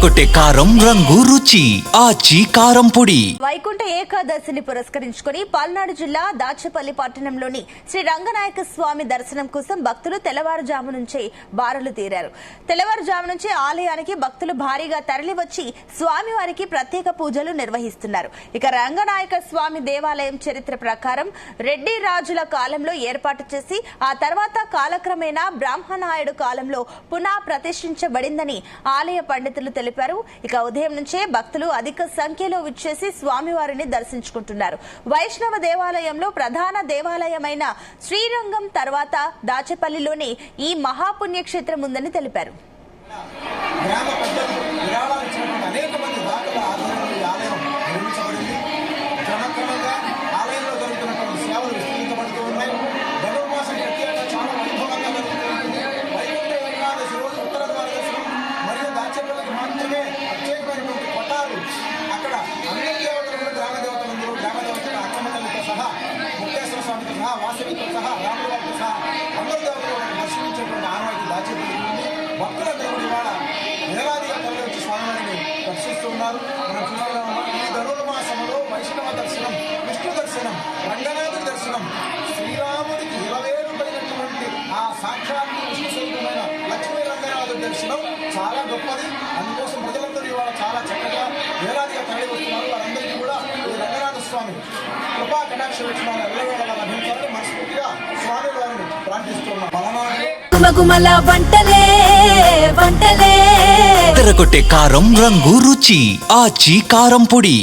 తెరకొట్టే కారం రంగు రుచి ఆచి కారం పొడి. వైకుంఠ ఏకాదశిని పురస్కరించుకుని పల్నాడు జిల్లా దాచేపల్లి పట్టణంలోని శ్రీ రంగనాయక స్వామి దర్శనం కోసం భక్తులు తెల్లవారుజాము నుంచే బారులు తీరారు. తెల్లవారుజాము నుంచే ఆలయానికి భక్తులు భారీగా తరలివచ్చి స్వామివారికి ప్రత్యేక పూజలు నిర్వహిస్తున్నారు. ఇక రంగనాయక స్వామి దేవాలయం చరిత్ర ప్రకారం రెడ్డి రాజుల కాలంలో ఏర్పాటు చేసి ఆ తర్వాత కాలక్రమేణా బ్రాహ్మణాయుడు కాలంలో పునః ప్రతిష్ఠించబడిందని ఆలయ పండితులు తెలిపారు. ఇక ఉదయం నుంచే భక్తులు అధిక సంఖ్యలో విచ్చేసి స్వామివారిని దర్శించుకుంటున్నారు. వైష్ణవ దేవాలయంలో ప్రధాన దేవాలయమైన శ్రీరంగం తర్వాత దాచేపల్లిలోనే ఈ మహాపుణ్యక్షేత్రం ఉందని తెలిపారు. వాసవితో సహా రాములవారితో సహా అందరూ దేవతలను దర్శించేటువంటి ఆనవాయితీ దాచేపల్లి భక్తులందరూ ఇవాళ వేలాదిగా తరలి వచ్చి స్వామివారిని దర్శిస్తూ ఉన్నారు. మనం చూస్తున్నాము ఈ ధనుర్మాసంలో వైష్ణవ దర్శనం, విష్ణు దర్శనం, రంగనాథుడి దర్శనం, శ్రీరాముడికి ఇలవేలుపడినటువంటి ఆ సాక్షాత్ విష్ణు స్వరూపమైన లక్ష్మీ రంగనాథుడి దర్శనం చాలా గొప్పది. అందుకోసం ప్రజలందరూ ఇవాళ చాలా చక్కగా వేలాదిగా తరలి వస్తున్నారు. వారందరికీ కూడా ఈ రంగనాథ స్వామి కృపా కటాక్ష విషయాలు ఎల్లవేళలా లభించాలని మనస్ఫూర్తిగా స్వామి వారిని ప్రార్థిస్తున్నాం. తెరకొట్టే కారం రంగు రుచి ఆచి కారం పొడి.